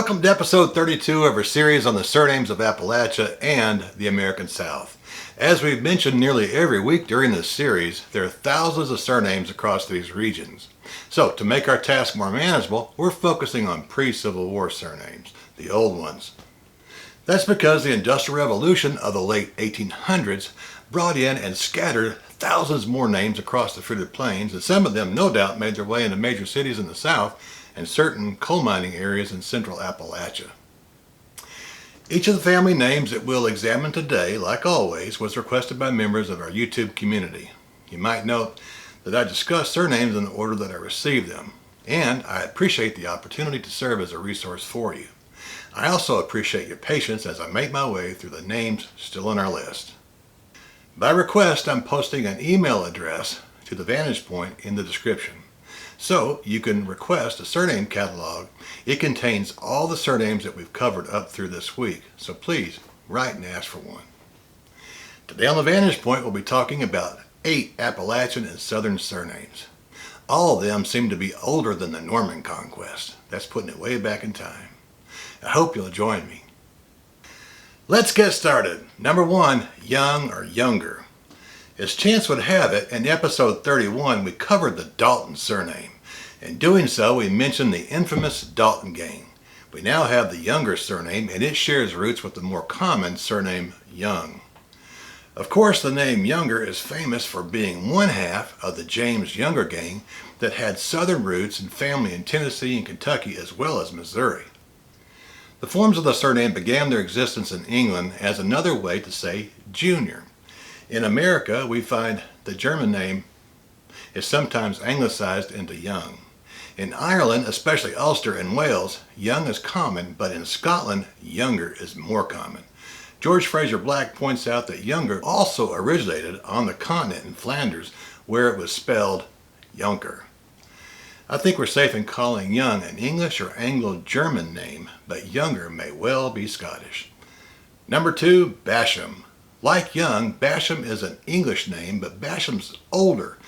Welcome to episode 32 of our series on the surnames of Appalachia and the American South. As we've mentioned nearly every week during this series, there are thousands of surnames across these regions. So, to make our task more manageable, we're focusing on pre-Civil War surnames, the old ones. That's because the Industrial Revolution of the late 1800s brought in and scattered thousands more names across the fruited plains, and some of them no doubt made their way into major cities in the South and certain coal mining areas in central Appalachia. Each of the family names that we'll examine today, like always, was requested by members of our YouTube community. You might note that I discuss surnames in the order that I received them, and I appreciate the opportunity to serve as a resource for you. I also appreciate your patience as I make my way through the names still on our list. By request, I'm posting an email address to the Vantage Point in the description. So you can request a surname catalog. It contains all the surnames that we've covered up through this week, so please write and ask for one. Today on the Vantage Point we'll be talking about 8 Appalachian and Southern surnames. All of them seem to be older than the Norman Conquest. That's putting it way back in time. I hope you'll join me. Let's get started. Number 1, young or younger. As chance would have it, in episode 31 we covered the Dalton surname. In doing so, we mentioned the infamous Dalton gang. We now have the Younger surname, and it shares roots with the more common surname Young. Of course, the name Younger is famous for being one half of the James Younger gang that had southern roots and family in Tennessee and Kentucky as well as Missouri. The forms of the surname began their existence in England as another way to say junior. In America, we find the German name is sometimes anglicized into Young. In Ireland, especially Ulster and Wales, Young is common, but in Scotland, Younger is more common. George Fraser Black points out that Younger also originated on the continent in Flanders, where it was spelled Jonker. I think we're safe in calling Young an English or Anglo-German name, but Younger may well be Scottish. Number 2, Basham. Like Young, Basham is an English name, but Basham's older.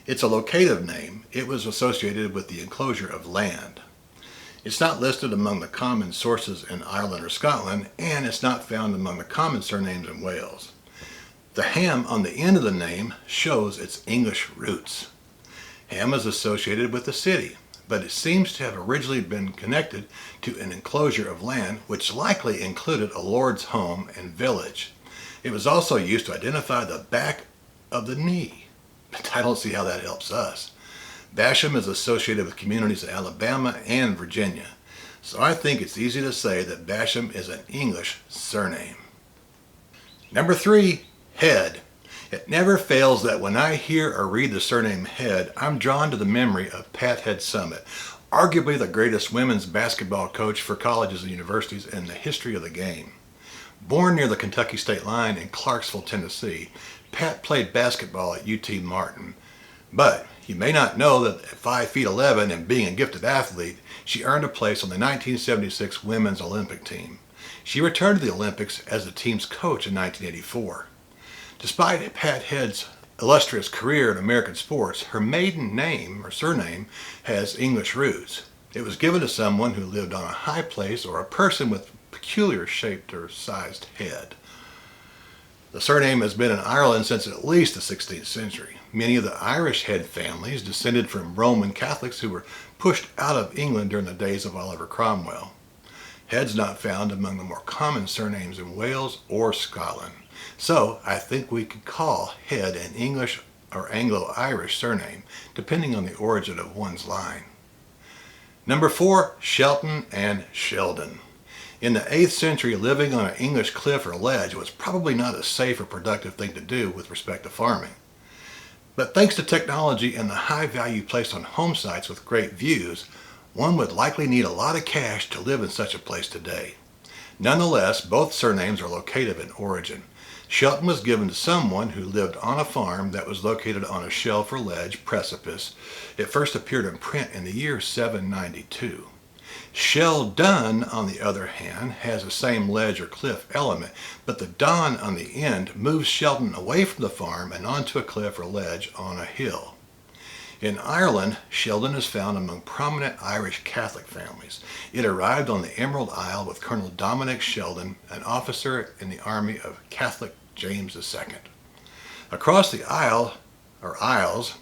It's a locative name. It was associated with the enclosure of land. It's not listed among the common sources in Ireland or Scotland, and it's not found among the common surnames in Wales. The ham on the end of the name shows its English roots. Ham is associated with the city, but it seems to have originally been connected to an enclosure of land which likely included a lord's home and village. It was also used to identify the back of the knee, but I don't see how that helps us. Basham is associated with communities in Alabama and Virginia, so I think it's easy to say that Basham is an English surname. Number 3, Head. It never fails that when I hear or read the surname Head, I'm drawn to the memory of Pat Head Summit, arguably the greatest women's basketball coach for colleges and universities in the history of the game. Born near the Kentucky state line in Clarksville, Tennessee, Pat played basketball at UT Martin. But you may not know that at 5'11" and being a gifted athlete, she earned a place on the 1976 women's Olympic team. She returned to the Olympics as the team's coach in 1984. Despite Pat Head's illustrious career in American sports, her maiden name or surname has English roots. It was given to someone who lived on a high place or a person with peculiar shaped or sized head. The surname has been in Ireland since at least the 16th century. Many of the Irish Head families descended from Roman Catholics who were pushed out of England during the days of Oliver Cromwell. Head's not found among the more common surnames in Wales or Scotland. So I think we could call Head an English or Anglo-Irish surname, depending on the origin of one's line. Number 4, Shelton and Sheldon. In the 8th century, living on an English cliff or ledge was probably not a safe or productive thing to do with respect to farming. But thanks to technology and the high value placed on home sites with great views, one would likely need a lot of cash to live in such a place today. Nonetheless, both surnames are locative in origin. Shelton was given to someone who lived on a farm that was located on a shelf or ledge precipice. It first appeared in print in the year 792. Sheldon, on the other hand, has the same ledge or cliff element, but the don on the end moves Sheldon away from the farm and onto a cliff or ledge on a hill. In Ireland, Sheldon is found among prominent Irish Catholic families. It arrived on the Emerald Isle with Colonel Dominic Sheldon, an officer in the army of Catholic James II. Across the Isles,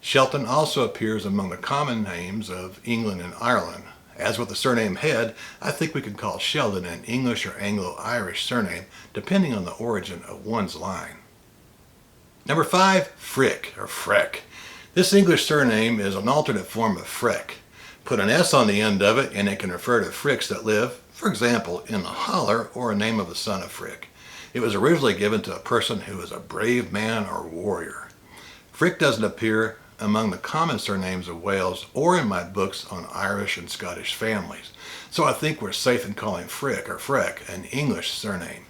Shelton also appears among the common names of England and Ireland. As with the surname Head, I think we could call Sheldon an English or Anglo-Irish surname, depending on the origin of one's line. Number 5, Frick or Freck. This English surname is an alternate form of Freck. Put an S on the end of it and it can refer to Fricks that live, for example, in the holler or a name of the son of Frick. It was originally given to a person who was a brave man or warrior. Frick doesn't appear among the common surnames of Wales or in my books on Irish and Scottish families, so I think we're safe in calling Frick or Freck an English surname.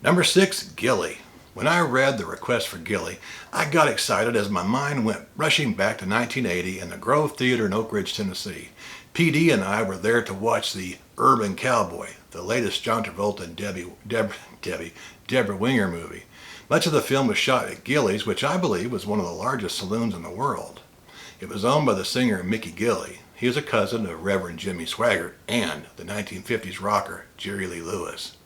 Number 6, Gilly. When I read the request for Gilly, I got excited as my mind went rushing back to 1980 in the Grove Theater in Oak Ridge, Tennessee. PD and I were there to watch the Urban Cowboy, the latest John Travolta and Deborah Winger movie. Much of the film was shot at Gilly's, which I believe was one of the largest saloons in the world. It was owned by the singer Mickey Gilly. He is a cousin of Reverend Jimmy Swaggart and the 1950s rocker Jerry Lee Lewis.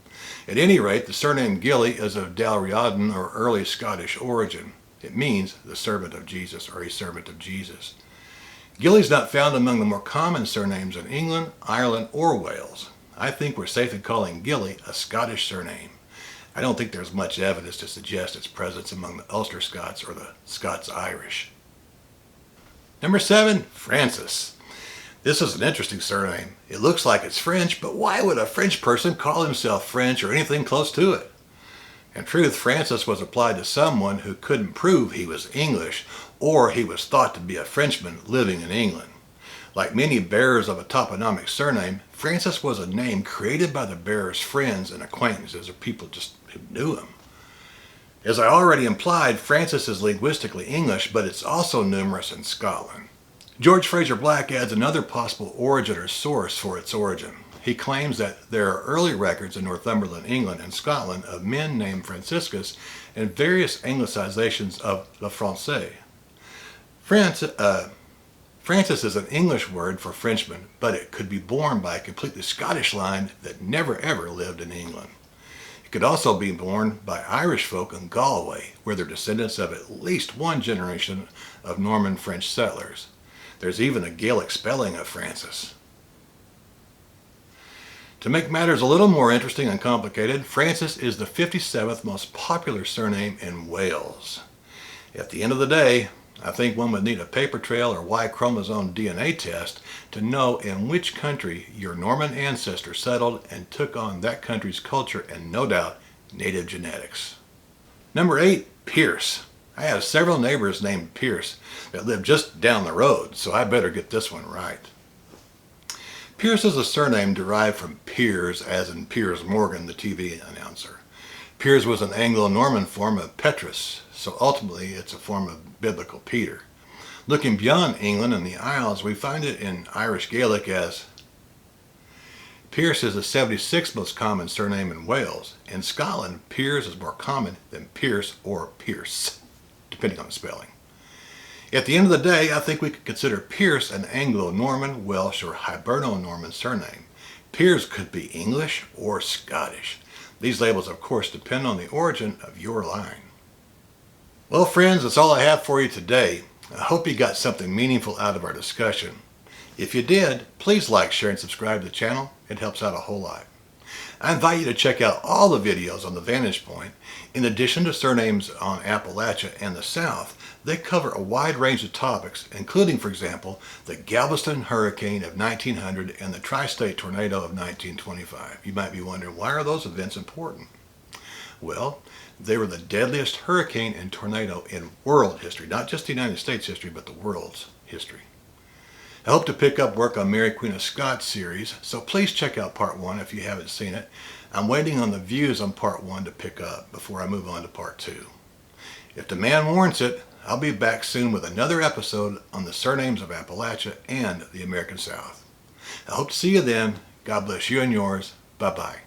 At any rate, the surname Gilly is of Dalriadan or early Scottish origin. It means the servant of Jesus or a servant of Jesus. Gilly is not found among the more common surnames in England, Ireland, or Wales. I think we're safe in calling Gilly a Scottish surname. I don't think there's much evidence to suggest its presence among the Ulster Scots or the Scots-Irish. Number 7, Francis. This is an interesting surname. It looks like it's French, but why would a French person call himself French or anything close to it? In truth, Francis was applied to someone who couldn't prove he was English or he was thought to be a Frenchman living in England. Like many bearers of a toponymic surname, Francis was a name created by the bearer's friends and acquaintances or people just who knew him. As I already implied, Francis is linguistically English, but it's also numerous in Scotland. George Fraser Black adds another possible origin or source for its origin. He claims that there are early records in Northumberland, England, and Scotland of men named Franciscus and various anglicizations of le français. Francis is an English word for Frenchman, but it could be borne by a completely Scottish line that never ever lived in England. It could also be borne by Irish folk in Galway, where they're descendants of at least one generation of Norman French settlers. There's even a Gaelic spelling of Francis. To make matters a little more interesting and complicated, Francis is the 57th most popular surname in Wales. At the end of the day, I think one would need a paper trail or Y chromosome DNA test to know in which country your Norman ancestor settled and took on that country's culture and, no doubt, native genetics. Number 8, Pierce. I have several neighbors named Pierce that live just down the road, so I better get this one right. Pierce is a surname derived from Piers, as in Piers Morgan, the TV announcer. Piers was an Anglo-Norman form of Petrus, so ultimately it's a form of biblical Peter. Looking beyond England and the Isles, we find it in Irish Gaelic as Pierce is the 76th most common surname in Wales. In Scotland, Piers is more common than Pierce or Pierce, depending on the spelling. At the end of the day, I think we could consider Pierce an Anglo-Norman, Welsh, or Hiberno-Norman surname. Piers could be English or Scottish. These labels, of course, depend on the origin of your line. Well, friends, that's all I have for you today. I hope you got something meaningful out of our discussion. If you did, please like, share, and subscribe to the channel. It helps out a whole lot. I invite you to check out all the videos on the Vantage Point. In addition to surnames on Appalachia and the South, they cover a wide range of topics, including, for example, the Galveston hurricane of 1900 and the tri-state tornado of 1925. You might be wondering, why are those events important? Well, they were the deadliest hurricane and tornado in world history, not just the United States history, but the world's history. I hope to pick up work on Mary Queen of Scots series, so please check out part 1 if you haven't seen it. I'm waiting on the views on part 1 to pick up before I move on to part 2. If the man warrants it, I'll be back soon with another episode on the surnames of Appalachia and the American South. I hope to see you then. God bless you and yours. Bye-bye.